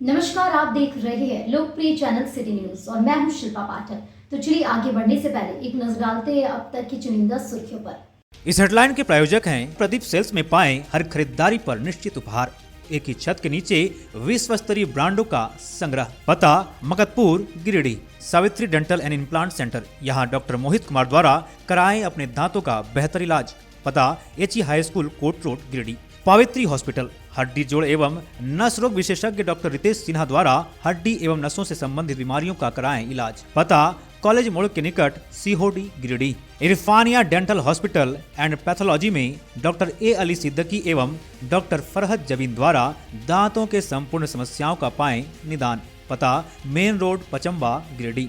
नमस्कार, आप देख रहे हैं लोकप्रिय चैनल सिटी न्यूज और मैं हूं शिल्पा पाठक। तो चलिए आगे बढ़ने से पहले एक नजर डालते हैं अब तक की चुनिंदा सुर्खियों पर। इस हेडलाइन के प्रायोजक हैं प्रदीप सेल्स में पाएं हर खरीदारी पर निश्चित उपहार। एक ही छत के नीचे विश्व स्तरीय ब्रांडों का संग्रह। पता Makatpur Giridih. Savitri dental and implant centre, यहाँ डॉक्टर मोहित कुमार द्वारा कराएं अपने दांतों का बेहतर इलाज। पता HE high school court road Giridih. Pavitri hospital, हड्डी जोड़ एवं नस रोग विशेषज्ञ डॉक्टर रितेश सिन्हा द्वारा हड्डी एवं नसों से संबंधित बीमारियों का कराएं इलाज। पता कॉलेज मोड़ के निकट सीहोडी Giridih. Irfania dental hospital and pathology में डॉक्टर ए अली सिद्दीकी एवं डॉक्टर फरहत जबीन द्वारा दांतों के संपूर्ण समस्याओं का पाएं निदान। पता main road Pachamba Giridih.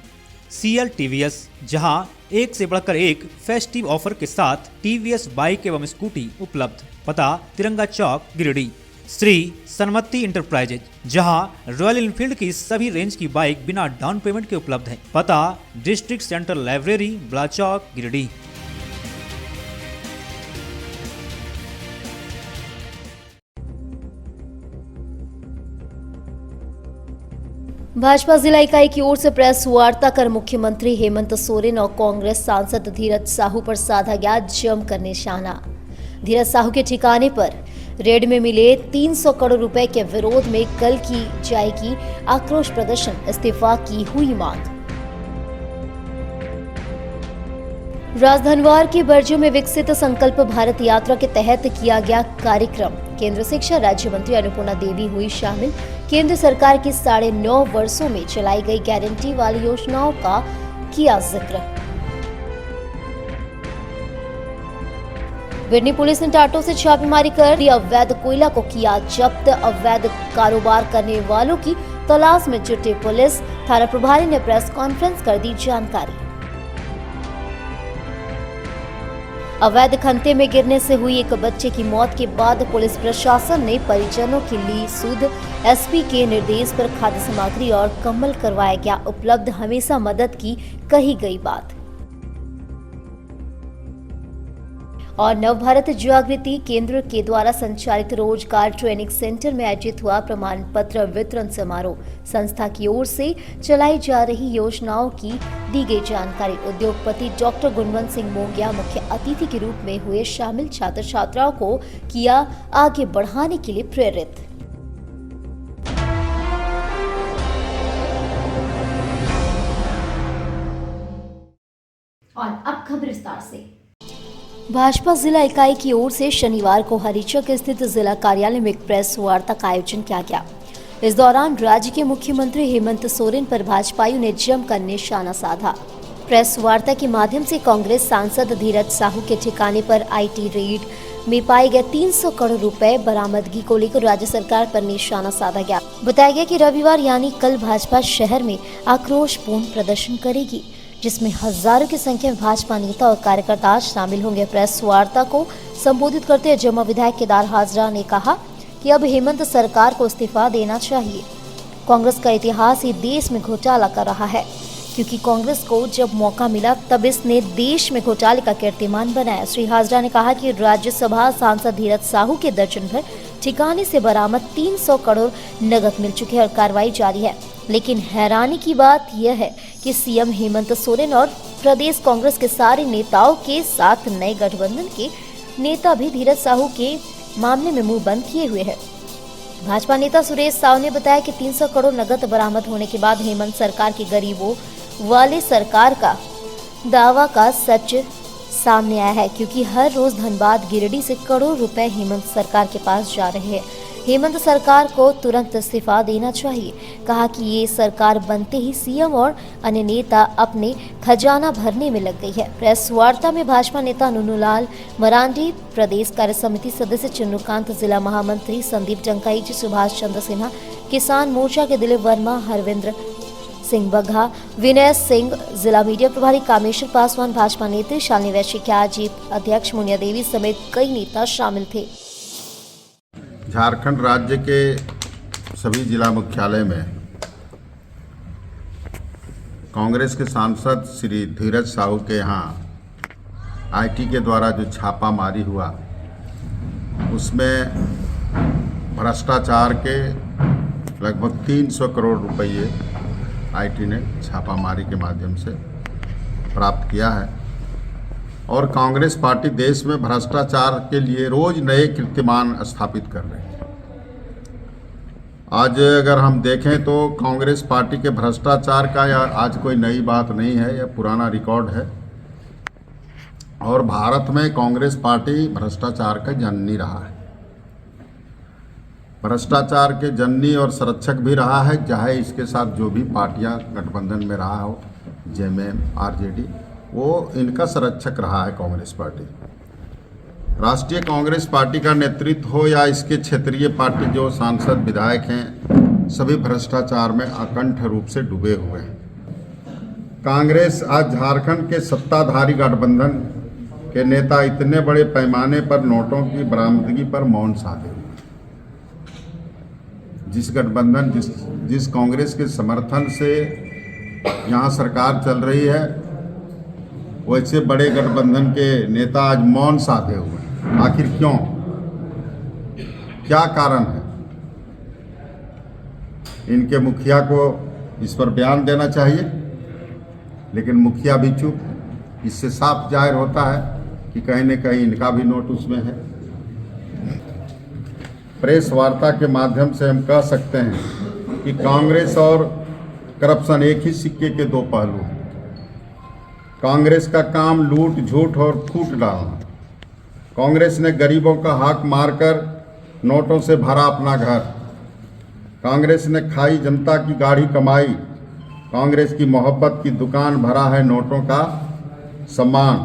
CL TVS, जहां एक से बढ़कर एक फेस्टिव ऑफर के साथ TVS बाइक एवं स्कूटी उपलब्ध। पता तिरंगा चौक गिरिडीह। श्री सन्मति इंटरप्राइजेज, जहां रॉयल एनफील्ड की सभी रेंज की बाइक बिना डाउन पेमेंट के उपलब्ध है। पता डिस्ट्रिक्ट सेंटर लाइब्रेरी बड़ा चौक गिरिडीह। भाजपा जिला इकाई की ओर से प्रेस वार्ता कर मुख्यमंत्री हेमंत सोरेन और कांग्रेस सांसद धीरज साहू पर साधा गया जमकर निशाना। धीरज साहू के ठिकाने पर रेड में मिले 300 करोड़ रुपए के विरोध में कल की जाएगी आक्रोश प्रदर्शन, इस्तीफा की हुई मांग। राजधनवार के बर्जियो में विकसित संकल्प भारत यात्रा के तहत किया गया कार्यक्रम। केंद्र शिक्षा राज्य मंत्री अन्नपूर्णा देवी हुई शामिल। केंद्र सरकार की 9.5 वर्षों में चलाई गई गारंटी वाली योजनाओं का किया जिक्र। बिडनी पुलिस ने टाटो से छापेमारी कर अवैध कोयला को किया जब्त। अवैध कारोबार करने वालों की तलाश में जुटी पुलिस। थाना प्रभारी ने प्रेस कॉन्फ्रेंस कर दी जानकारी। अवैध खंते में गिरने से हुई एक बच्चे की मौत के बाद पुलिस प्रशासन ने परिजनों की ली सुध। SP के निर्देश पर खाद्य सामग्री और कम्बल करवाया गया उपलब्ध। हमेशा मदद की कही गई बात। और नवभारत जागृति केंद्र के द्वारा संचालित रोजगार ट्रेनिंग सेंटर में आयोजित हुआ प्रमाण पत्र वितरण समारोह। संस्था की ओर से चलाई जा रही योजनाओं की दी गई जानकारी। उद्योगपति डॉक्टर गुणवंत सिंह मोंगिया मुख्य अतिथि के रूप में हुए शामिल। छात्र छात्राओं को किया आगे बढ़ाने के लिए प्रेरित। और अब खबर विस्तार से। भाजपा जिला इकाई की ओर से शनिवार को हरिचक स्थित जिला कार्यालय में एक प्रेस वार्ता का आयोजन किया गया। इस दौरान राज्य के मुख्यमंत्री हेमंत सोरेन पर भाजपाइयों ने जमकर निशाना साधा। प्रेस वार्ता के माध्यम से कांग्रेस सांसद धीरज साहू के ठिकाने पर IT रेड में पाए गए 300 करोड़ रुपए बरामदगी को लेकर राज्य सरकार पर निशाना साधा गया। बताया गया कि रविवार यानी कल भाजपा शहर में आक्रोशपूर्ण प्रदर्शन करेगी, जिसमें हजारों की संख्या में भाजपा नेता और कार्यकर्ता शामिल होंगे। प्रेस वार्ता को संबोधित करते हुए जमा विधायक केदार हाजरा ने कहा कि अब हेमंत सरकार को इस्तीफा देना चाहिए। कांग्रेस का इतिहास ही देश में घोटाला कर रहा है, क्योंकि कांग्रेस को जब मौका मिला तब इसने देश में घोटाले का कीर्तिमान बनाया। श्री हाजरा ने कहा कि राज्यसभा सांसद धीरज साहू के दर्जन भर ठिकाने से बरामद 300 करोड़ नकद मिल चुके हैं और कार्रवाई जारी है। लेकिन हैरानी की बात यह है कि CM हेमंत सोरेन और प्रदेश कांग्रेस के सारे नेताओं के साथ नए गठबंधन के नेता भी धीरज साहू के मामले में मुंह बंद किए हुए हैं। भाजपा नेता सुरेश साहू ने बताया कि 300 करोड़ नकद बरामद होने के बाद हेमंत सरकार की गरीबों वाले सरकार का दावा का सच सामने आया है, क्योंकि हर रोज धनबाद गिरिडीह से करोड़ रुपए हेमंत सरकार के पास जा रहे हैं। हेमंत सरकार को तुरंत इस्तीफा देना चाहिए। कहा कि ये सरकार बनते ही CM और अन्य नेता अपने खजाना भरने में लग गई है। प्रेस वार्ता में भाजपा नेता नुनूलाल मरांडी, प्रदेश कार्य समिति सदस्य चंद्रकांत, जिला महामंत्री संदीप जंकाई जी, सुभाष चंद्र सिन्हा, किसान मोर्चा के दिलीप वर्मा, हरविंद्र सिंह बघा, विनय सिंह, जिला मीडिया प्रभारी कामेश्वर पासवान, भाजपा नेत्री शालिनी वैश्य, जीप अध्यक्ष मुनिया देवी समेत कई नेता शामिल थे। झारखंड राज्य के सभी जिला मुख्यालय में कांग्रेस के सांसद श्री धीरज साहू के यहाँ IT के द्वारा जो छापामारी हुआ, उसमें भ्रष्टाचार के लगभग 300 करोड़ रुपये आईटी ने छापामारी के माध्यम से प्राप्त किया है। और कांग्रेस पार्टी देश में भ्रष्टाचार के लिए रोज नए कीर्तिमान स्थापित कर रही है। आज अगर हम देखें तो कांग्रेस पार्टी के भ्रष्टाचार का आज कोई नई बात नहीं है, यह पुराना रिकॉर्ड है। और भारत में कांग्रेस पार्टी भ्रष्टाचार का जननी रहा है, भ्रष्टाचार के जननी और संरक्षक भी रहा है, चाहे इसके साथ जो भी पार्टियां गठबंधन में रहा हो, जेएमएम, आरजेडी, वो इनका संरक्षक रहा है कांग्रेस पार्टी। राष्ट्रीय कांग्रेस पार्टी का नेतृत्व हो या इसके क्षेत्रीय पार्टी जो सांसद विधायक हैं, सभी भ्रष्टाचार में अकंठ रूप से डूबे हुए हैं। कांग्रेस आज झारखंड के सत्ताधारी गठबंधन के नेता इतने बड़े पैमाने पर नोटों की बरामदगी पर मौन साधे हुए। जिस गठबंधन जिस कांग्रेस के समर्थन से यहाँ सरकार चल रही है, वैसे बड़े गठबंधन के नेता आज मौन साधे हुए। आखिर क्यों, क्या कारण है? इनके मुखिया को इस पर बयान देना चाहिए, लेकिन मुखिया भी चुप। इससे साफ जाहिर होता है कि कहीं न कहीं इनका भी नोट उसमें है। प्रेस वार्ता के माध्यम से हम कह सकते हैं कि कांग्रेस और करप्शन एक ही सिक्के के दो पहलू हैं। कांग्रेस का काम लूट, झूठ और फूट डालना। कांग्रेस ने गरीबों का हक मारकर नोटों से भरा अपना घर। कांग्रेस ने खाई जनता की गाढ़ी कमाई। कांग्रेस की मोहब्बत की दुकान भरा है नोटों का सम्मान।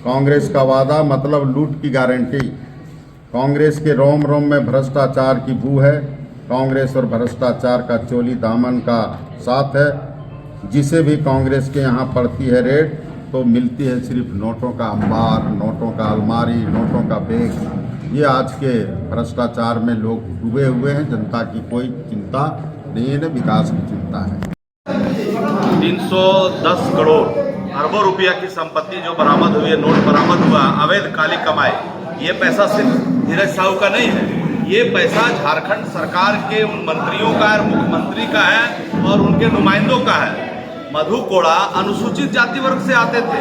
कांग्रेस का वादा मतलब लूट की गारंटी। कांग्रेस के रोम रोम में भ्रष्टाचार की बू है। कांग्रेस और भ्रष्टाचार का चोली दामन का साथ है। जिसे भी कांग्रेस के यहाँ पड़ती है रेट, तो मिलती है सिर्फ नोटों का अंबार, नोटों का अलमारी, नोटों का बैग। ये आज के भ्रष्टाचार में लोग डूबे हुए हैं। जनता की कोई चिंता नहीं है, विकास की चिंता है। 310 करोड़ अरबों रुपया की संपत्ति जो बरामद हुई है, नोट बरामद हुआ, अवैध काली कमाई। ये पैसा सिर्फ धीरज साहू का नहीं है, ये पैसा झारखंड सरकार के उन मंत्रियों का है, मुख्यमंत्री का है और उनके नुमाइंदों का है। मधु कोड़ा अनुसूचित जाति वर्ग से आते थे,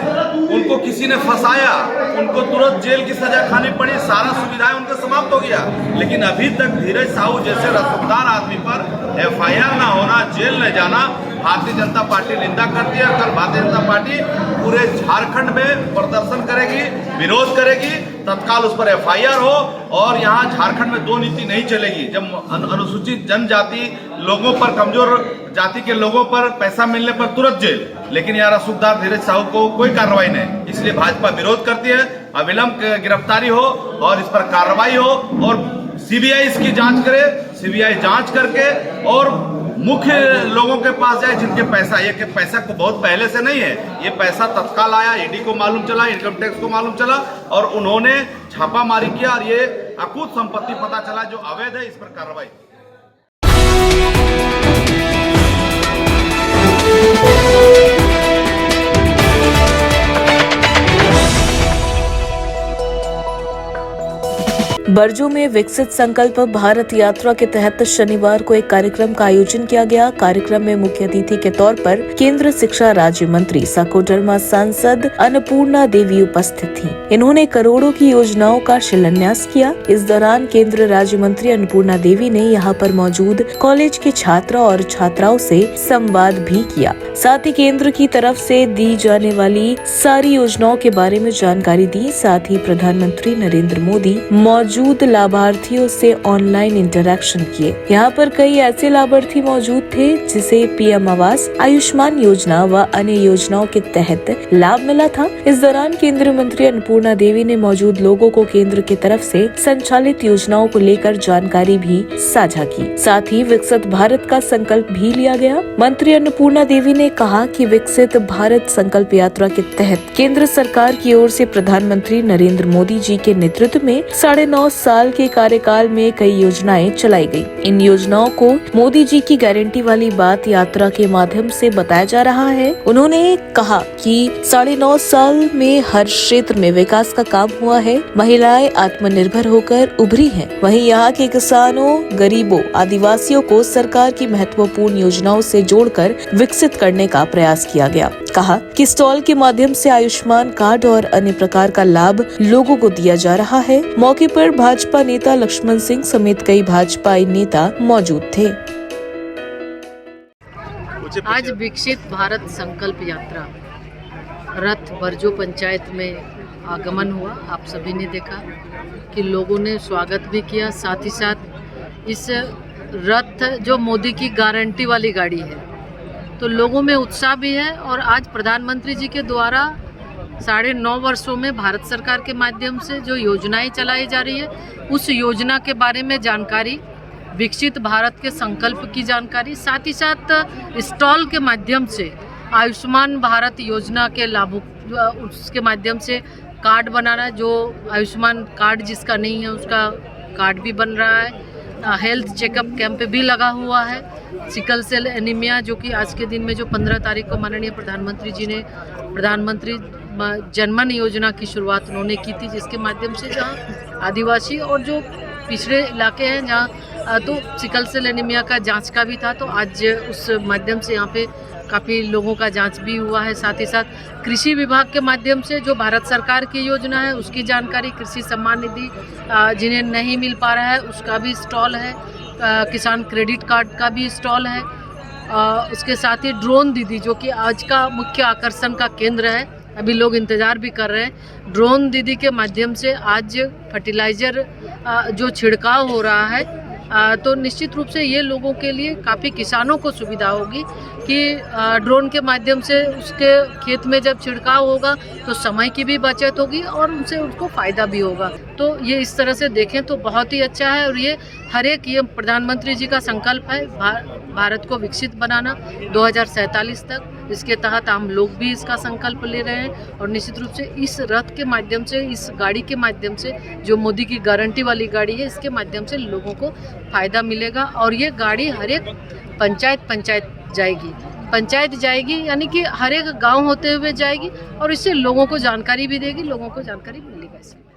उनको किसी ने फंसाया, उनको तुरंत जेल की सजा खानी पड़ी, सारा सुविधाएं उनका समाप्त हो गया। लेकिन अभी तक धीरज साहू जैसे रसूखदार आदमी पर एफआईआर ना होना, जेल न जाना, भारतीय जनता पार्टी निंदा करती है। कल भारतीय जनता पार्टी पूरे झारखंड में प्रदर्शन करेगी, विरोध करेगी, तत्काल उस पर एफआईआर हो। और यहाँ झारखंड में दो नीति नहीं चलेगी। जब अनुसूचित जनजाति लोगों पर, कमजोर जाति के लोगों पर पैसा मिलने पर तुरंत जेल, लेकिन यहाँ रसूखदार धीरज साहू को कोई कार्रवाई नहीं। इसलिए भाजपा विरोध करती है। अविलंब गिरफ्तारी हो और इस पर कार्रवाई हो और सीबीआई इसकी जांच करे। सीबीआई जांच करके और मुख्य लोगों के पास जाए जिनके पैसा, ये कि पैसा को बहुत पहले से नहीं है, ये पैसा तत्काल आया, ईडी को मालूम चला, इनकम टैक्स को मालूम चला और उन्होंने छापामारी किया और ये अकूत संपत्ति पता चला जो अवैध है, इस पर कार्रवाई। बरजू में विकसित संकल्प भारत यात्रा के तहत शनिवार को एक कार्यक्रम का आयोजन किया गया। कार्यक्रम में मुख्य अतिथि के तौर पर केंद्र शिक्षा राज्य मंत्री साकोडरमा सांसद अन्नपूर्णा देवी उपस्थित थीं। इन्होंने करोड़ों की योजनाओं का शिलान्यास किया। इस दौरान केंद्र राज्य मंत्री अन्नपूर्णा देवी ने यहाँ पर मौजूद कॉलेज के छात्रों और छात्राओं से संवाद भी किया। साथ ही केंद्र की तरफ से दी जाने वाली सारी योजनाओं के बारे में जानकारी दी। साथ ही प्रधानमंत्री नरेंद्र मोदी मौजूद लाभार्थियों से ऑनलाइन इंटरैक्शन किए। यहाँ पर कई ऐसे लाभार्थी मौजूद थे जिसे पीएम आवास, आयुष्मान योजना व अन्य योजनाओं के तहत लाभ मिला था। इस दौरान केंद्रीय मंत्री अन्नपूर्णा देवी ने मौजूद लोगों को केंद्र की तरफ से संचालित योजनाओं को लेकर जानकारी भी साझा की। साथ ही विकसित भारत का संकल्प भी लिया गया। मंत्री अन्नपूर्णा देवी ने कहा कि विकसित भारत संकल्प यात्रा के तहत केंद्र सरकार की ओर से प्रधानमंत्री नरेंद्र मोदी जी के नेतृत्व में 9.5 साल के कार्यकाल में कई योजनाएं चलाई गई। इन योजनाओं को मोदी जी की गारंटी वाली बात यात्रा के माध्यम से बताया जा रहा है। उन्होंने कहा कि 9.5 साल में हर क्षेत्र में विकास का काम हुआ है। महिलाएं आत्मनिर्भर होकर उभरी हैं। वहीं यहाँ के किसानों, गरीबों, आदिवासियों को सरकार की महत्वपूर्ण योजनाओं से जोड़कर विकसित करने का प्रयास किया गया। कहा कि स्टॉल के माध्यम से आयुष्मान कार्ड और अन्य प्रकार का लाभ लोगों को दिया जा रहा है। मौके पर भाजपा नेता लक्ष्मण सिंह समेत कई भाजपाई नेता मौजूद थे। आज विकसित भारत संकल्प यात्रा रथ बरजो पंचायत में आगमन हुआ। आप सभी ने देखा कि लोगों ने स्वागत भी किया। साथ ही साथ इस रथ जो मोदी की गारंटी वाली गाड़ी है, तो लोगों में उत्साह भी है। और आज प्रधानमंत्री जी के द्वारा 9.5 वर्षों में भारत सरकार के माध्यम से जो योजनाएं चलाई जा रही है, उस योजना के बारे में जानकारी, विकसित भारत के संकल्प की जानकारी, साथ ही साथ स्टॉल के माध्यम से आयुष्मान भारत योजना के लाभों उसके माध्यम से कार्ड बनाना, जो आयुष्मान कार्ड जिसका नहीं है उसका कार्ड भी बन रहा है। हेल्थ चेकअप कैंप भी लगा हुआ है। सिकल सेल एनीमिया जो कि आज के दिन में जो 15 तारीख को माननीय प्रधानमंत्री जी ने प्रधानमंत्री जनमन योजना की शुरुआत उन्होंने की थी, जिसके माध्यम से जहाँ आदिवासी और जो पिछड़े इलाके हैं जहाँ तो सिकल सेल एनीमिया का जांच का भी था, तो आज उस माध्यम से यहाँ पे काफ़ी लोगों का जांच भी हुआ है। साथ ही साथ कृषि विभाग के माध्यम से जो भारत सरकार की योजना है उसकी जानकारी, कृषि सम्मान निधि जिन्हें नहीं मिल पा रहा है उसका भी स्टॉल है, किसान क्रेडिट कार्ड का भी स्टॉल है। उसके साथ ही ड्रोन दीदी जो कि आज का मुख्य आकर्षण का केंद्र है, अभी लोग इंतज़ार भी कर रहे हैं। ड्रोन दीदी के माध्यम से आज फर्टिलाइज़र जो छिड़काव हो रहा है, तो निश्चित रूप से ये लोगों के लिए काफ़ी किसानों को सुविधा होगी कि ड्रोन के माध्यम से उसके खेत में जब छिड़काव होगा तो समय की भी बचत होगी और उनसे उनको फ़ायदा भी होगा। तो ये इस तरह से देखें तो बहुत ही अच्छा है। और ये हर एक ये प्रधानमंत्री जी का संकल्प है भारत को विकसित बनाना 2047 तक। इसके तहत हम लोग भी इसका संकल्प ले रहे हैं और निश्चित रूप से इस रथ के माध्यम से, इस गाड़ी के माध्यम से, जो मोदी की गारंटी वाली गाड़ी है, इसके माध्यम से लोगों को फ़ायदा मिलेगा। और ये गाड़ी हर एक पंचायत जाएगी, यानी कि हर एक गांव होते हुए जाएगी और इससे लोगों को जानकारी भी देगी, लोगों को जानकारी मिलेगा इससे।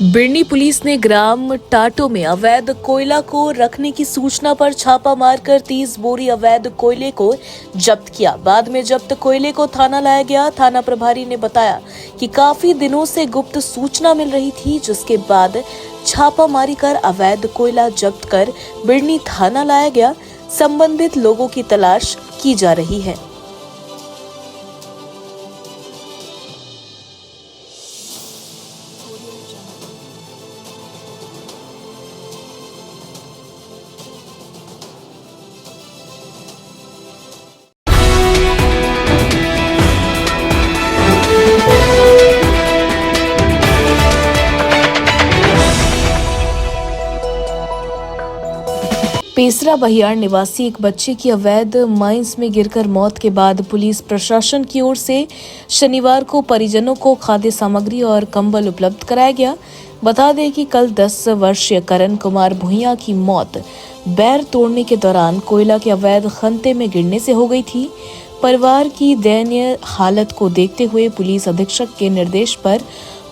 बिरनी पुलिस ने ग्राम टाटो में अवैध कोयला को रखने की सूचना पर छापा मारकर 30 बोरी अवैध कोयले को जब्त किया। बाद में जब्त कोयले को थाना लाया गया। थाना प्रभारी ने बताया कि काफी दिनों से गुप्त सूचना मिल रही थी, जिसके बाद छापामारी कर अवैध कोयला जब्त कर बिरनी थाना लाया गया। संबंधित लोगों की तलाश की जा रही है। पेसरा बहियार निवासी एक बच्चे की अवैध माइंस में गिरकर मौत के बाद पुलिस प्रशासन की ओर से शनिवार को परिजनों को खाद्य सामग्री और कंबल उपलब्ध कराया गया। बता दें कि कल 10 वर्षीय करण कुमार भुइयां की मौत बैर तोड़ने के दौरान कोयला के अवैध खंते में गिरने से हो गई थी। परिवार की दयनीय हालत को देखते हुए पुलिस अधीक्षक के निर्देश पर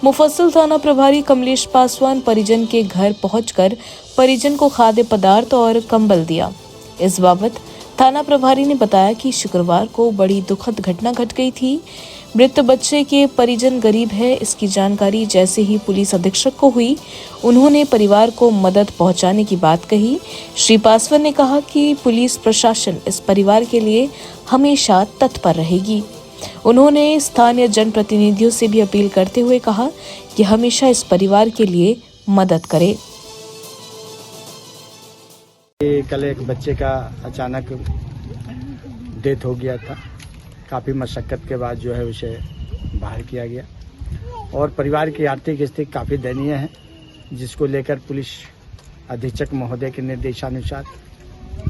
मुफस्सिल थाना प्रभारी कमलेश पासवान परिजन के घर पहुंचकर परिजन को खाद्य पदार्थ और कंबल दिया। इस बाबत थाना प्रभारी ने बताया कि शुक्रवार को बड़ी दुखद घटना घट गई थी। मृत बच्चे के परिजन गरीब है। इसकी जानकारी जैसे ही पुलिस अधीक्षक को हुई, उन्होंने परिवार को मदद पहुंचाने की बात कही। श्री पासवान ने कहा कि पुलिस प्रशासन इस परिवार के लिए हमेशा तत्पर रहेगी। उन्होंने स्थानीय जनप्रतिनिधियों से भी अपील करते हुए कहा कि हमेशा इस परिवार के लिए मदद करें। कल एक बच्चे का अचानक डेथ हो गया था। काफ़ी मशक्क़त के बाद जो है उसे बाहर किया गया और परिवार की आर्थिक स्थिति काफ़ी दयनीय है, जिसको लेकर पुलिस अधीक्षक महोदय के निर्देशानुसार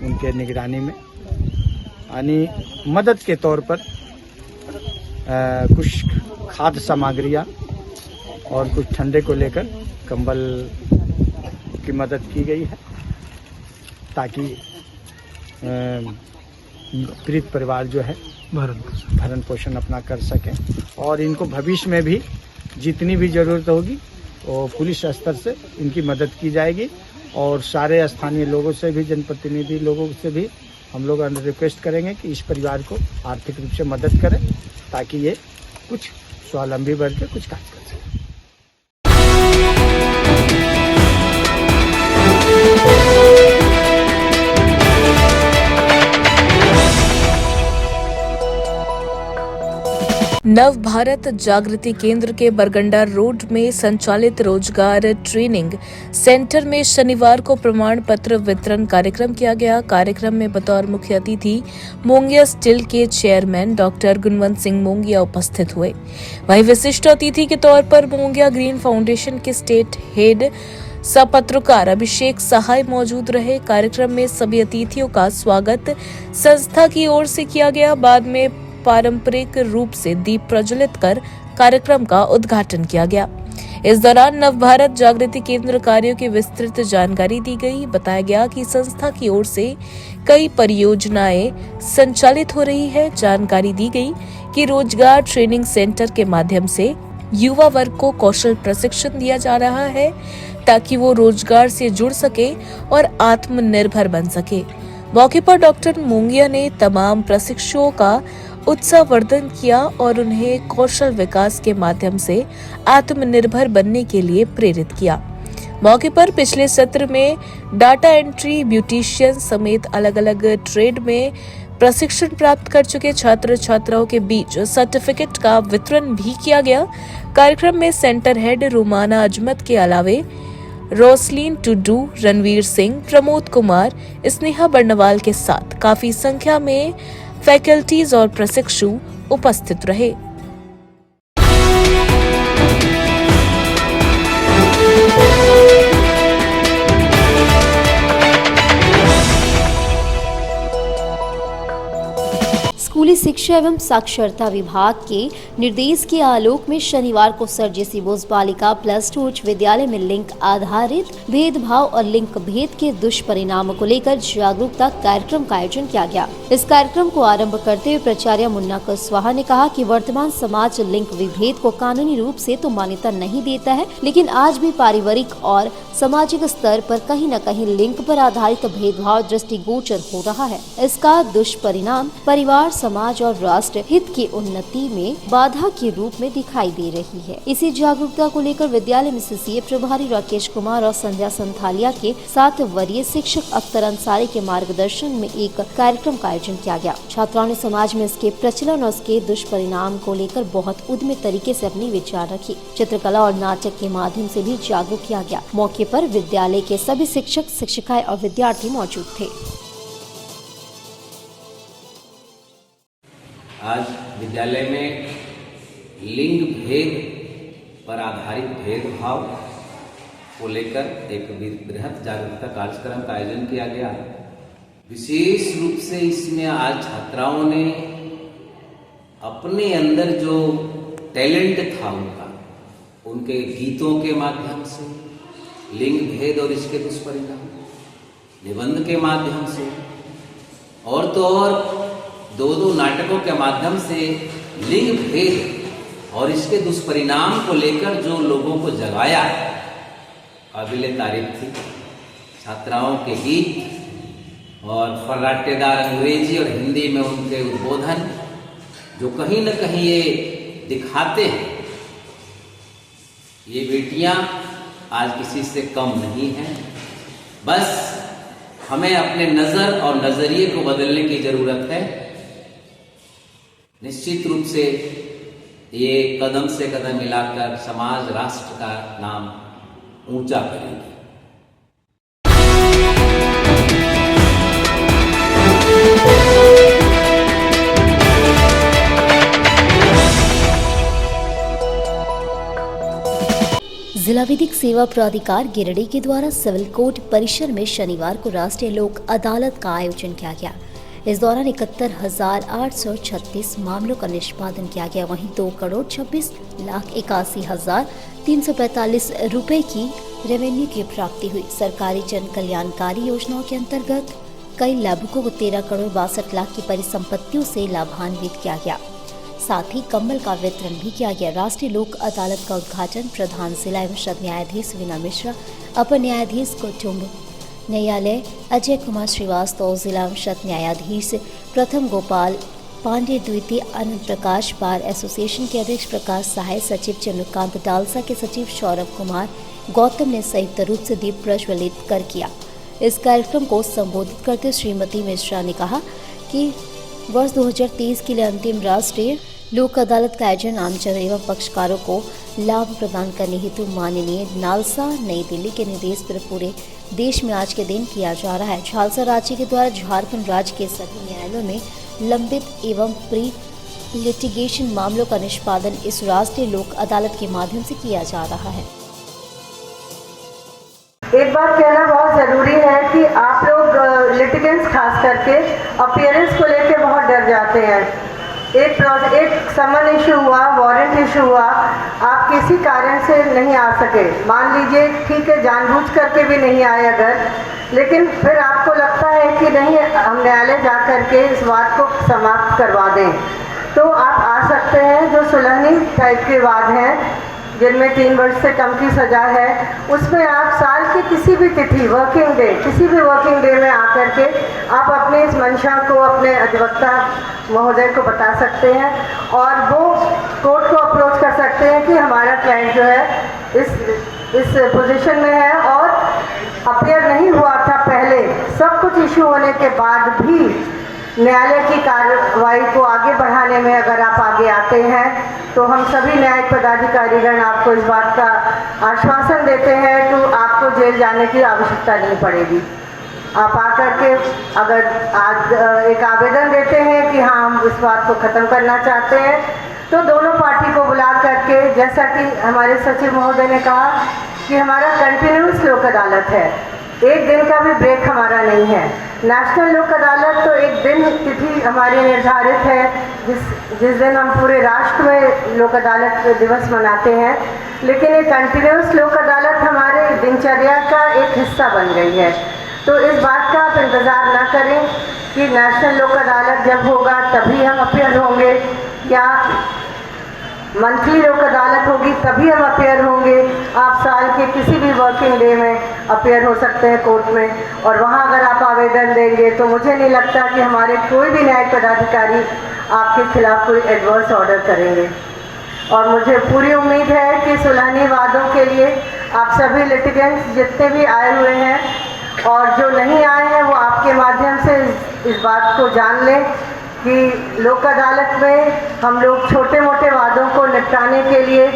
उनके निगरानी में यानी मदद के तौर पर कुछ खाद्य सामग्रियाँ और कुछ ठंडे को लेकर कंबल की मदद की गई है ताकि पीड़ित परिवार जो है भरण पोषण अपना कर सकें और इनको भविष्य में भी जितनी भी ज़रूरत होगी वो पुलिस स्तर से इनकी मदद की जाएगी और सारे स्थानीय लोगों से भी, जनप्रतिनिधि लोगों से भी हम लोग रिक्वेस्ट करेंगे कि इस परिवार को आर्थिक रूप से मदद करें ताकि ये कुछ स्वावलंबी बन के कुछ कार्य कर सकें। नव भारत जागृति केंद्र के बरगंडा रोड में संचालित रोजगार ट्रेनिंग सेंटर में शनिवार को प्रमाण पत्र वितरण कार्यक्रम किया गया। कार्यक्रम में बतौर मुख्य अतिथि मोंगिया स्टील के चेयरमैन डॉक्टर गुणवंत सिंह मोंगिया उपस्थित हुए। वहीं विशिष्ट अतिथि के तौर पर मोंगिया ग्रीन फाउंडेशन के स्टेट हेड सपत्रकार अभिषेक सहाय मौजूद रहे। कार्यक्रम में सभी अतिथियों का स्वागत संस्था की ओर से किया गया। बाद में पारंपरिक रूप से दीप प्रज्वलित कर कार्यक्रम का उद्घाटन किया गया। इस दौरान नव भारत जागृति केंद्र कार्यों की विस्तृत जानकारी दी गई। बताया गया कि संस्था की ओर से कई परियोजनाएं संचालित हो रही है। जानकारी दी गई कि रोजगार ट्रेनिंग सेंटर के माध्यम से युवा वर्ग को कौशल प्रशिक्षण दिया जा रहा है ताकि वो रोजगार से जुड़ सके और आत्मनिर्भर बन सके। मौके पर डॉक्टर मोंगिया ने तमाम प्रशिक्षुओं का उत्साहवर्धन किया और उन्हें कौशल विकास के माध्यम से आत्मनिर्भर बनने के लिए प्रेरित किया। मौके पर पिछले सत्र में डाटा एंट्री, ब्यूटिशियन समेत अलग अलग ट्रेड में प्रशिक्षण प्राप्त कर चुके छात्र छात्राओं के बीच सर्टिफिकेट का वितरण भी किया गया। कार्यक्रम में सेंटर हेड रुमाना अजमत के अलावे रोसलीन टुडू, रणवीर सिंह, प्रमोद कुमार, स्नेहा बर्नवाल के साथ काफी संख्या में फैकल्टीज और प्रशिक्षु उपस्थित रहे। स्कूली शिक्षा एवं साक्षरता विभाग के निर्देश के आलोक में शनिवार को सर जेसी बोस बालिका +2 उच्च विद्यालय में लिंग आधारित भेदभाव और लिंग भेद के दुष्परिणामों को लेकर जागरूकता कार्यक्रम का आयोजन किया गया। इस कार्यक्रम को आरंभ करते हुए प्राचार्य मुन्ना कुशवाहा ने कहा कि वर्तमान समाज लिंग विभेद को कानूनी रूप से तो मान्यता नहीं देता है, लेकिन आज भी पारिवारिक और सामाजिक स्तर पर कहीं न कहीं लिंग पर आधारित भेदभाव दृष्टिगोचर हो रहा है। इसका दुष्परिणाम परिवार, समाज और राष्ट्र हित की उन्नति में बाधा के रूप में दिखाई दे रही है। इसी जागरूकता को लेकर विद्यालय में सीसीए प्रभारी राकेश कुमार और संध्या संथालिया के साथ वरीय शिक्षक अख्तर अंसारी के मार्गदर्शन में एक कार्यक्रम का आयोजन किया गया। छात्राओं ने समाज में इसके प्रचलन और इसके दुष्परिणाम को लेकर बहुत उद्यमी तरीके से अपनी विचार रखी। चित्रकला और नाटक के माध्यम से भी जागरूक किया गया। मौके पर विद्यालय के सभी शिक्षक, शिक्षिकाएं और विद्यार्थी मौजूद थे। आज विद्यालय में लिंग भेद पर आधारित भेदभाव को लेकर एक बृहद जागरूकता कार्यक्रम का आयोजन किया गया। विशेष रूप से इसमें आज छात्राओं ने अपने अंदर जो टैलेंट था उनके गीतों के माध्यम से लिंग भेद और इसके दुष्परिणाम, निबंध के माध्यम से और तो और दो नाटकों के माध्यम से लिंग भेद और इसके दुष्परिणाम को लेकर जो लोगों को जगाया, काबिले तारीफ थी। छात्राओं के गीत और फर्राटेदार अंग्रेजी और हिंदी में उनके उद्बोधन जो कहीं न कहीं ये दिखाते हैं ये बेटियां आज किसी से कम नहीं हैं। बस हमें अपने नज़र और नज़रिए को बदलने की ज़रूरत है। निश्चित रूप से ये कदम से कदम मिलाकर समाज, राष्ट्र का नाम ऊंचा करेंगे। जिला विधिक सेवा प्राधिकार गिरिडीह के द्वारा सिविल कोर्ट परिसर में शनिवार को राष्ट्रीय लोक अदालत का आयोजन किया गया। इस दौरान 71,836 मामलों का निष्पादन किया गया। वहीं 2,26,81,345 रुपए की रेवेन्यू की प्राप्ति हुई। सरकारी जन कल्याणकारी योजनाओं के अंतर्गत कई लाभुकों को 13,62,00,000 की परिसंपत्तियों से लाभान्वित किया गया। साथ ही कंबल का वितरण भी किया गया। राष्ट्रीय लोक अदालत का उद्घाटन प्रधान जिला एवं सत्र न्यायाधीश वीना मिश्रा, अपर न्यायाधीश कुटुंब न्यायालय अजय कुमार श्रीवास्तव, जिला एवं सत्र न्यायाधीश प्रथम गोपाल पांडे, द्वितीय आनंद प्रकाश, बार एसोसिएशन के अध्यक्ष प्रकाश सहाय, सचिव चंद्रकांत डालसा के सचिव सौरभ कुमार गौतम ने संयुक्त रूप से दीप प्रज्वलित कर किया। इस कार्यक्रम को संबोधित करते श्रीमती मिश्रा ने कहा कि वर्ष 2023 के लिए अंतिम राष्ट्रीय लोक अदालत का आयोजन आमजन एवं पक्षकारों को लाभ प्रदान करने हेतु माननीय नालसा नई दिल्ली के निर्देश पर पूरे देश में आज के दिन किया जा रहा है। झालसा राज्य के द्वारा झारखंड राज्य के सभी न्यायालयों में लंबित एवं प्री लिटिगेशन मामलों का निष्पादन इस राष्ट्रीय लोक अदालत के माध्यम से किया जा रहा है। एक बात कहना बहुत ज़रूरी है कि आप लोग लिटिगेंट्स खास करके अपीयरेंस को लेके बहुत डर जाते हैं। एक समन इशू हुआ, वारंट इशू हुआ, आप किसी कारण से नहीं आ सके, मान लीजिए ठीक है जानबूझ करके भी नहीं आए अगर, लेकिन फिर आपको लगता है कि नहीं हम न्यायालय जा करके इस बात को समाप्त करवा दें, तो आप आ सकते हैं। जो सुलहनी टाइप के वाद हैं जिनमें 3 वर्ष से कम की सज़ा है, उसमें आप साल की किसी भी तिथि वर्किंग डे में आकर के आप अपनी इस मंशा को अपने अधिवक्ता महोदय को बता सकते हैं और वो कोर्ट को अप्रोच कर सकते हैं कि हमारा क्लाइंट जो है इस पोजीशन में है और अपीयर नहीं हुआ था पहले, सब कुछ इशू होने के बाद भी न्यायालय की कार्रवाई को आगे बढ़ाने में अगर आप आगे आते हैं तो हम सभी न्यायिक पदाधिकारीगण आपको इस बात का आश्वासन देते हैं कि आपको जेल जाने की आवश्यकता नहीं पड़ेगी। आप आकर के अगर आज एक आवेदन देते हैं कि हाँ हम इस बात को ख़त्म करना चाहते हैं, तो दोनों पार्टी को बुला करके, जैसा कि हमारे सचिव महोदय ने कहा कि हमारा कंटिन्यूस लोक अदालत है, एक दिन का भी ब्रेक हमारा नहीं है। नेशनल लोक अदालत तो एक दिन तिथि हमारी निर्धारित है जिस दिन हम पूरे राष्ट्र में लोक अदालत दिवस मनाते हैं, लेकिन ये कंटिन्यूस लोक अदालत हमारे दिनचर्या का एक हिस्सा बन गई है। तो इस बात का आप इंतज़ार ना करें कि नेशनल लोक अदालत जब होगा तभी हम अपीयर होंगे, क्या मंथली लोक अदालत होगी तभी हम अपीयर होंगे। आप साल के किसी भी वर्किंग डे में अपीयर हो सकते हैं कोर्ट में, और वहाँ अगर आप आवेदन देंगे तो मुझे नहीं लगता कि हमारे कोई भी न्यायिक पदाधिकारी आपके खिलाफ कोई एडवर्स ऑर्डर करेंगे। और मुझे पूरी उम्मीद है कि सुलहनी वादों के लिए आप सभी लिटिगेंट्स जितने भी आए हुए हैं और जो नहीं आए हैं वो आपके माध्यम से इस बात को जान लें कि लोक अदालत में हम लोग छोटे मोटे वादों को निपटाने के लिए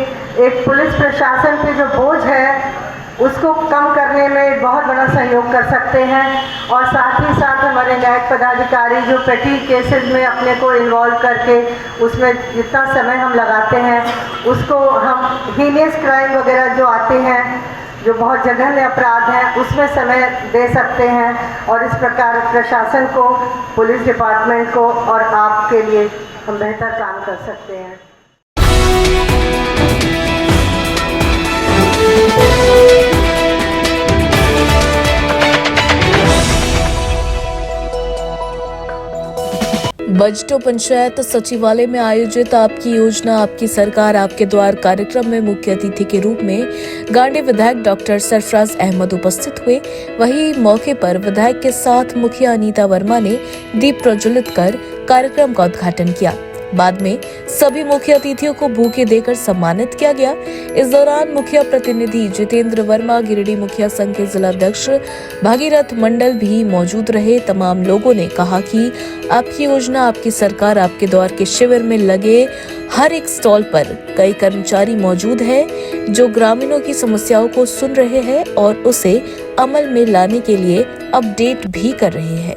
एक पुलिस प्रशासन पे जो बोझ है उसको कम करने में बहुत बड़ा सहयोग कर सकते हैं। और साथ ही साथ हमारे न्यायिक पदाधिकारी जो पेटी केसेस में अपने को इन्वॉल्व करके उसमें जितना समय हम लगाते हैं उसको हम हीनियस क्राइम वगैरह जो आते हैं, जो बहुत जघन्य अपराध हैं, उसमें समय दे सकते हैं और इस प्रकार प्रशासन को, पुलिस डिपार्टमेंट को और आपके लिए हम बेहतर काम कर सकते हैं। बजटो पंचायत सचिवालय में आयोजित आपकी योजना आपकी सरकार आपके द्वार कार्यक्रम में मुख्य अतिथि के रूप में गांडी विधायक डॉक्टर सरफराज अहमद उपस्थित हुए। वहीं मौके पर विधायक के साथ मुखिया अनीता वर्मा ने दीप प्रज्वलित कर कार्यक्रम का उद्घाटन किया। बाद में सभी मुख्य अतिथियों को बुके देकर सम्मानित किया गया। इस दौरान मुखिया प्रतिनिधि जितेंद्र वर्मा, गिरिडीह मुखिया संघ के जिला अध्यक्ष भागीरथ मंडल भी मौजूद रहे। तमाम लोगों ने कहा कि आपकी योजना आपकी सरकार आपके द्वार के शिविर में लगे हर एक स्टॉल पर कई कर्मचारी मौजूद हैं जो ग्रामीणों की समस्याओं को सुन रहे हैं और उसे अमल में लाने के लिए अपडेट भी कर रहे हैं।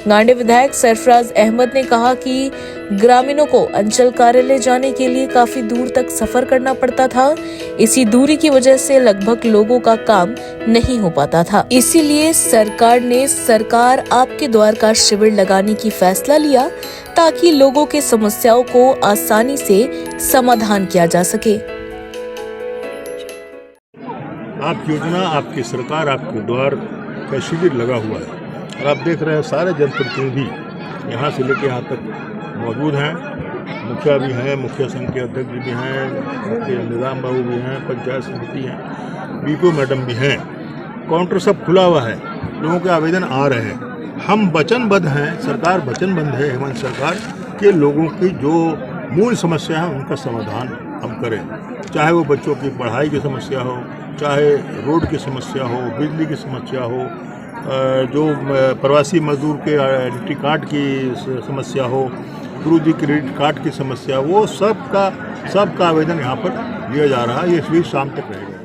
गांडे विधायक सरफराज अहमद ने कहा कि ग्रामीणों को अंचल कार्यालय जाने के लिए काफी दूर तक सफर करना पड़ता था। इसी दूरी की वजह से लगभग लोगों का काम नहीं हो पाता था। इसीलिए सरकार ने सरकार आपके द्वार का शिविर लगाने की फैसला लिया ताकि लोगों के समस्याओं को आसानी से समाधान किया जा सके। आपकी योजना, आपकी सरकार, आपके द्वार का शिविर लगा हुआ है और आप देख रहे हैं सारे जनप्रतिनिधि यहाँ से लेकर यहाँ तक मौजूद हैं। मुखिया भी हैं, मुखिया संघ के अध्यक्ष भी हैं, निजाम बाबू भी हैं, पंचायत समिति हैं, बीको मैडम भी हैं। काउंटर सब खुला हुआ है, लोगों के आवेदन आ रहे हैं। हम वचनबद्ध हैं, सरकार वचनबद्ध है हेमंत सरकार के लोगों की जो मूल समस्या है उनका समाधान हम करें। चाहे वो बच्चों की पढ़ाई की समस्या हो, चाहे रोड की समस्या हो, बिजली की समस्या हो, जो प्रवासी मजदूर के आइडेंटिटी कार्ड की समस्या हो, गुरुजी क्रेडिट कार्ड की समस्या, वो सबका आवेदन यहाँ पर लिया जा रहा है। ये इस बीच शाम तक रहेगा।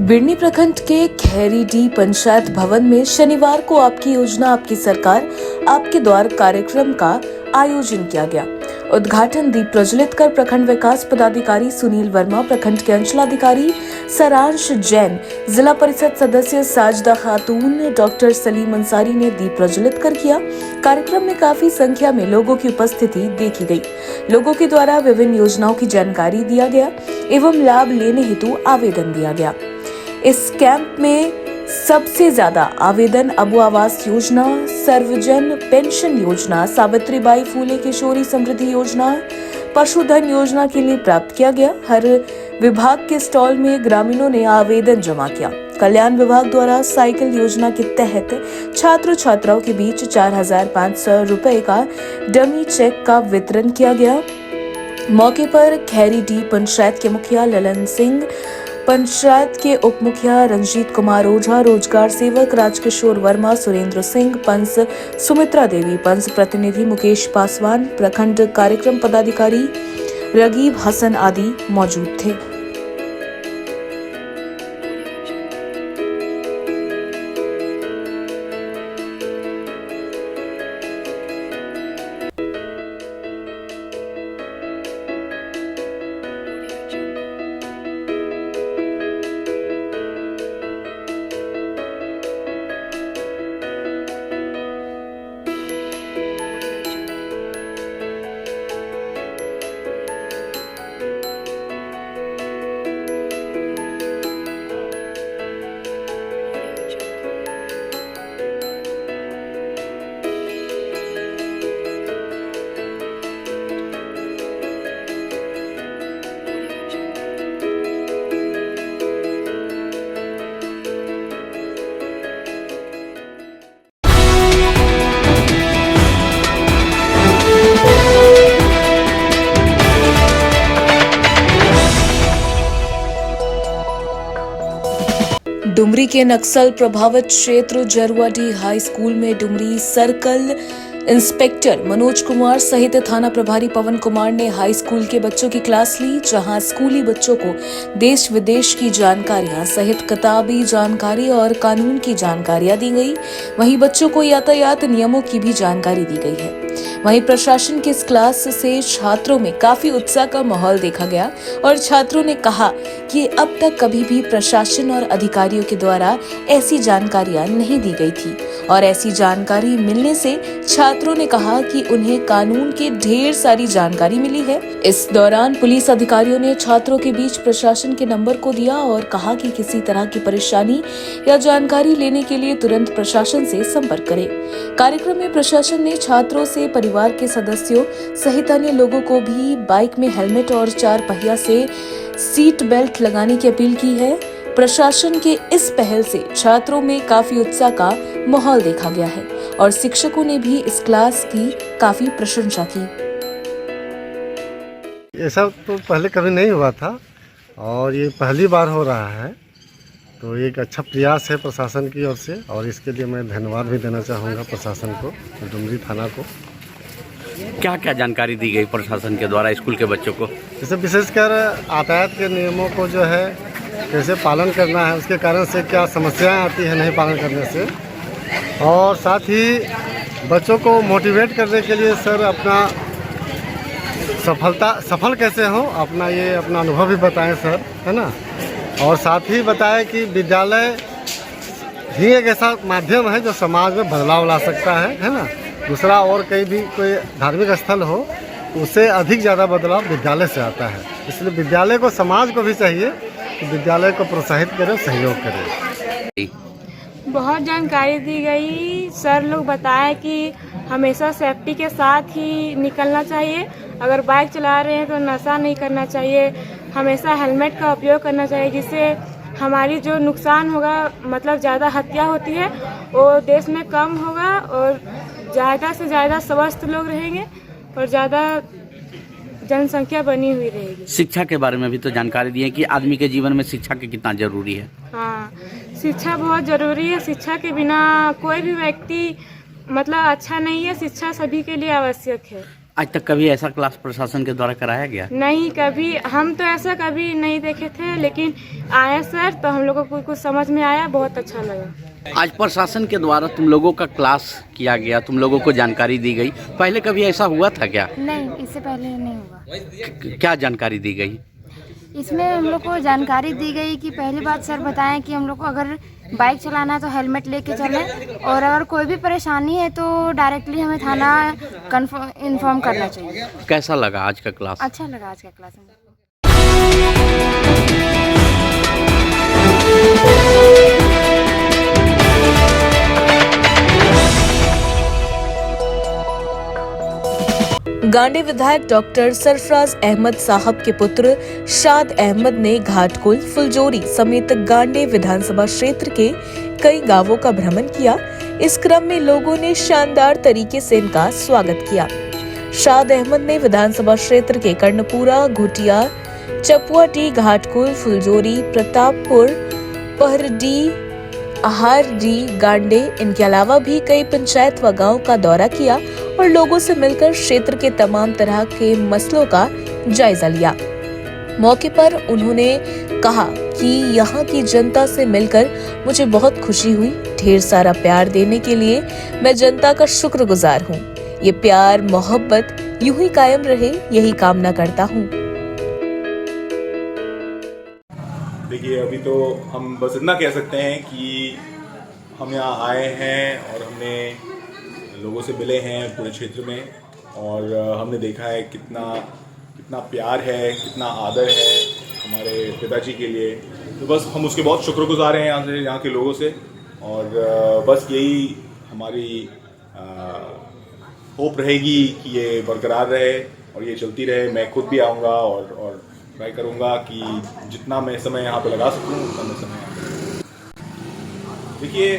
बिरनी प्रखंड के खैरीडी पंचायत भवन में शनिवार को आपकी योजना आपकी सरकार आपके द्वार कार्यक्रम का आयोजन किया गया। उद्घाटन दीप प्रज्वलित कर प्रखंड विकास पदाधिकारी सुनील वर्मा, प्रखंड के अंचलाधिकारी सारांश जैन, जिला परिषद सदस्य साजदा खातून, डॉक्टर सलीम अंसारी ने दीप प्रज्वलित कर किया। कार्यक्रम में काफी संख्या में लोगों की उपस्थिति देखी गई। लोगों के द्वारा विभिन्न योजनाओं की जानकारी दिया गया एवं लाभ लेने हेतु आवेदन दिया गया। इस कैंप में सबसे ज्यादा आवेदन अबू आवास योजना, सर्वजन पेंशन योजना, सावित्रीबाई फूले किशोरी समृद्धि योजना, पशुधन योजना के लिए प्राप्त किया गया। हर विभाग के स्टॉल में ग्रामीणों ने आवेदन जमा किया। कल्याण विभाग द्वारा साइकिल योजना के तहत छात्र छात्राओं के बीच 4,500 रुपए का डमी चेक का वितरण किया गया। मौके पर खैरीडी पंचायत के मुखिया ललन सिंह, पंचायत के उप मुखिया रंजीत कुमार ओझा, रोजगार सेवक राजकिशोर वर्मा, सुरेंद्र सिंह, पंच सुमित्रा देवी, पंच प्रतिनिधि मुकेश पासवान, प्रखंड कार्यक्रम पदाधिकारी रगीब हसन आदि मौजूद थे। डुमरी के नक्सल प्रभावित क्षेत्र जरुआडी हाई स्कूल में डुमरी सर्कल इंस्पेक्टर मनोज कुमार सहित थाना प्रभारी पवन कुमार ने हाई स्कूल के बच्चों की क्लास ली, जहां स्कूली बच्चों को देश विदेश की जानकारियां सहित किताबी जानकारी और कानून की जानकारियां दी गई। वहीं बच्चों को यातायात नियमों की भी जानकारी दी गई है। वहीं प्रशासन की इस क्लास से छात्रों में काफी उत्साह का माहौल देखा गया और छात्रों ने कहा कि अब तक कभी भी प्रशासन और अधिकारियों के द्वारा ऐसी जानकारियां नहीं दी गई थी और ऐसी जानकारी मिलने से छात्रों ने कहा कि उन्हें कानून की ढेर सारी जानकारी मिली है। इस दौरान पुलिस अधिकारियों ने छात्रों के बीच प्रशासन के नंबर को दिया और कहा कि किसी तरह की परेशानी या जानकारी लेने के लिए तुरंत प्रशासन से संपर्क करें। कार्यक्रम में प्रशासन ने छात्रों से परिवार के सदस्यों सहित अन्य लोगों को भी बाइक में हेलमेट और 4 पहिया से सीट बेल्ट लगाने की अपील की है। प्रशासन के इस पहल से छात्रों में काफी उत्साह का माहौल देखा गया है और शिक्षकों ने भी इस क्लास की काफी प्रशंसा की। ऐसा तो पहले कभी नहीं हुआ था और ये पहली बार हो रहा है, तो एक अच्छा प्रयास है प्रशासन की ओर से और इसके लिए मैं धन्यवाद भी देना चाहूँगा प्रशासन को, डुमरी थाना को। क्या क्या जानकारी दी गई प्रशासन के द्वारा स्कूल के बच्चों को? जैसे विशेषकर यातायात के नियमों को जो है कैसे पालन करना है, उसके कारण से क्या समस्याएं आती है नहीं पालन करने से, और साथ ही बच्चों को मोटिवेट करने के लिए सर अपना सफल कैसे हो अपना अनुभव भी बताएं सर, है ना। और साथ ही बताएं कि विद्यालय ही एक ऐसा माध्यम है जो समाज में बदलाव ला सकता है ना। दूसरा और कहीं भी कोई धार्मिक स्थल हो उससे अधिक ज़्यादा बदलाव विद्यालय से आता है, इसलिए विद्यालय को समाज को भी चाहिए कि विद्यालय को प्रोत्साहित करें, सहयोग करें। बहुत जानकारी दी गई, सर लोग बताए कि हमेशा सेफ्टी के साथ ही निकलना चाहिए, अगर बाइक चला रहे हैं तो नशा नहीं करना चाहिए, हमेशा हेलमेट का उपयोग करना चाहिए, जिससे हमारी जो नुकसान होगा मतलब ज़्यादा हत्या होती है वो देश में कम होगा और ज़्यादा से ज़्यादा स्वस्थ लोग रहेंगे और ज़्यादा जनसंख्या बनी हुई रहेगी। शिक्षा के बारे में भी तो जानकारी दी है कि आदमी के जीवन में शिक्षा के कितना जरूरी है। हाँ, शिक्षा बहुत ज़रूरी है, शिक्षा के बिना कोई भी व्यक्ति मतलब अच्छा नहीं है, शिक्षा सभी के लिए आवश्यक है। आज तक कभी ऐसा क्लास प्रशासन के द्वारा कराया गया? नहीं, कभी हम तो ऐसा कभी नहीं देखे थे, लेकिन आए सर तो हम लोगों को कुछ समझ में आया, बहुत अच्छा लगा। आज प्रशासन के द्वारा तुम लोगों का क्लास किया गया, तुम लोगों को जानकारी दी गई, पहले कभी ऐसा हुआ था क्या? नहीं, इससे पहले नहीं हुआ। क्या जानकारी दी गई? इसमें हम लोग को जानकारी दी गई कि पहली बात सर बताएं कि हम लोग को अगर बाइक चलाना है तो हेलमेट लेके चलें, और अगर कोई भी परेशानी है तो डायरेक्टली हमें थाना इन्फॉर्म करना चाहिए। कैसा लगा आज का क्लास? अच्छा लगा आज का क्लास। गांडे विधायक डॉक्टर सरफराज अहमद साहब के पुत्र शाद अहमद ने घाटकुल, फुलजोरी समेत गांडे विधानसभा क्षेत्र के कई गांवों का भ्रमण किया। इस क्रम में लोगों ने शानदार तरीके से इनका स्वागत किया। शाद अहमद ने विधानसभा क्षेत्र के कर्णपुरा, घुटिया, चपुआटी, घाटकुल, फुलजोरी, प्रतापपुर, पहरडी, आहारडी, गांडे, इनके अलावा भी कई पंचायत व गांव का दौरा किया और लोगों से मिलकर क्षेत्र के तमाम तरह के मसलों का जायजा लिया। मौके पर उन्होंने कहा कि यहाँ की जनता से मिलकर मुझे बहुत खुशी हुई। ढेर सारा प्यार देने के लिए मैं जनता का शुक्रगुजार हूँ। ये प्यार मोहब्बत यूं ही कायम रहे, यही कामना करता हूँ। देखिए, अभी तो हम बस इतना कह सकते हैं कि हम यहाँ आए हैं और हमने लोगों से मिले हैं पूरे क्षेत्र में, और हमने देखा है कितना प्यार है, कितना आदर है हमारे पिताजी के लिए। तो बस हम उसके बहुत शुक्रगुजार हैं यहाँ के लोगों से, और बस यही हमारी होप रहेगी कि ये बरकरार रहे और ये चलती रहे। मैं खुद भी आऊँगा और ट्राई करूँगा कि जितना मैं समय यहाँ पे लगा सकूँ उतना मैं समय यहाँ पे। देखिए,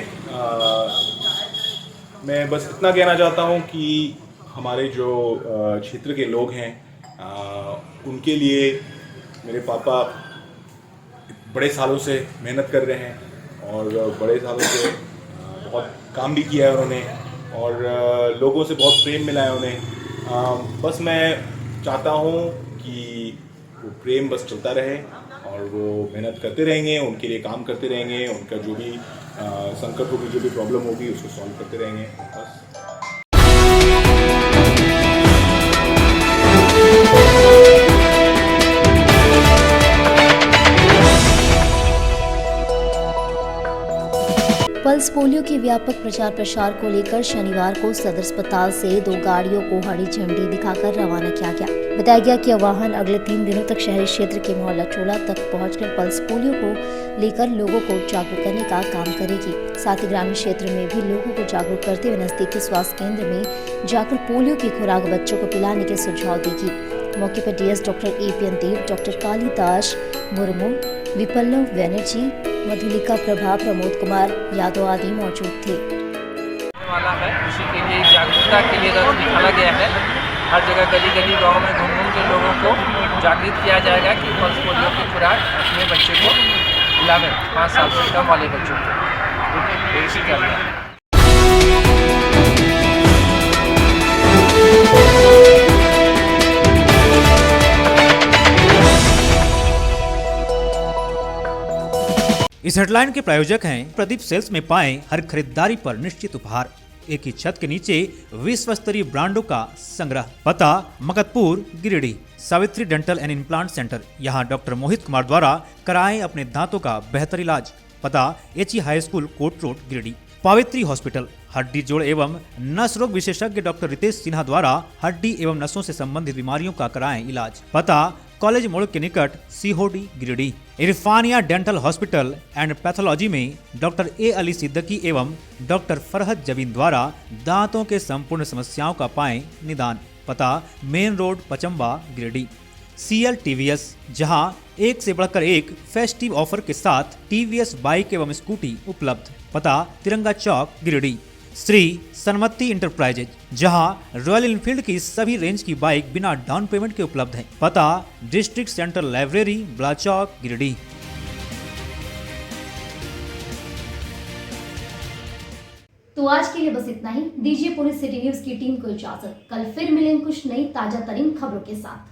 मैं बस इतना कहना चाहता हूँ कि हमारे जो क्षेत्र के लोग हैं उनके लिए मेरे पापा बड़े सालों से मेहनत कर रहे हैं और बड़े सालों से बहुत काम भी किया है उन्होंने, और लोगों से बहुत प्रेम मिला है उन्हें। बस मैं चाहता हूँ कि वो प्रेम बस चलता रहे और वो मेहनत करते रहेंगे, उनके लिए काम करते रहेंगे, उनका जो भी संकट होगी, जो भी प्रॉब्लम होगी उसको सॉल्व करते रहेंगे बस। पल्स पोलियो के व्यापक प्रचार प्रसार को लेकर शनिवार को सदर अस्पताल से 2 गाड़ियों को हरी झंडी दिखाकर रवाना किया गया। बताया गया कि यह वाहन अगले 3 दिनों तक शहरी क्षेत्र के मोहल्ला चोला तक पहुंचकर पल्स पोलियो को लेकर लोगों को जागरूक करने का काम करेगी। साथ ही ग्रामीण क्षेत्र में भी लोगों को जागरूक करते हुए नजदीकी स्वास्थ्य केंद्र में जाकर पोलियो की खुराक बच्चों को पिलाने के सुझाव देगी। मौके पर डीएस डॉक्टर एपीएन देव, डॉक्टर कालिदास मुर्मू, विपल्लव बनर्जी, मधुलिका प्रभा, प्रमोद कुमार यादव आदि मौजूद थे। वाला है, उसी के लिए जागरूकता के लिए रथ निकाला गया है। हर जगह गली गली गांव में घूम घूम के लोगों को जागृत किया जाएगा कि पल्स पोलियो की खुराक अपने बच्चे को पिलावें, 5 साल से कम वाले बच्चों को। इसी करना है। इस हेडलाइन के प्रायोजक हैं प्रदीप सेल्स में पाएं हर खरीदारी पर निश्चित उपहार। एक ही छत के नीचे विश्व स्तरीय ब्रांडों का संग्रह। पता Makatpur Giridih, Savitri dental and implant centre. यहाँ डॉक्टर मोहित कुमार द्वारा कराएं अपने दांतों का बेहतर इलाज। पता HE high school court road Giridih. Pavitri hospital, हड्डी जोड़ एवं नस रोग विशेषज्ञ डॉक्टर रितेश सिन्हा द्वारा हड्डी एवं नसों से संबंधित बीमारियों का कराएं इलाज। पता कॉलेज मोड़ के निकट सीहोडी Giridih. Irfania dental hospital and pathology में डॉक्टर ए अली सिद्दकी एवं डॉक्टर फरहद जबीन द्वारा दांतों के संपूर्ण समस्याओं का पाएं निदान। पता main road Pachamba Giridih. CL TVS, जहां एक से बढ़कर एक फेस्टिव ऑफर के साथ TVS बाइक एवं स्कूटी उपलब्ध। पता तिरंगा चौक गिरिडीह। श्री सन्मति इंटरप्राइजेज, जहां रॉयल एनफील्ड की सभी रेंज की बाइक बिना डाउन पेमेंट के उपलब्ध है। पता डिस्ट्रिक्ट सेंट्रल लाइब्रेरी ब्लाचौक गिरिडीह। तो आज के लिए बस इतना ही। दीजिए पुणे सिटी न्यूज की टीम को इजाजत। कल फिर मिलेंगे कुछ नई ताजा तरीन खबरों के साथ।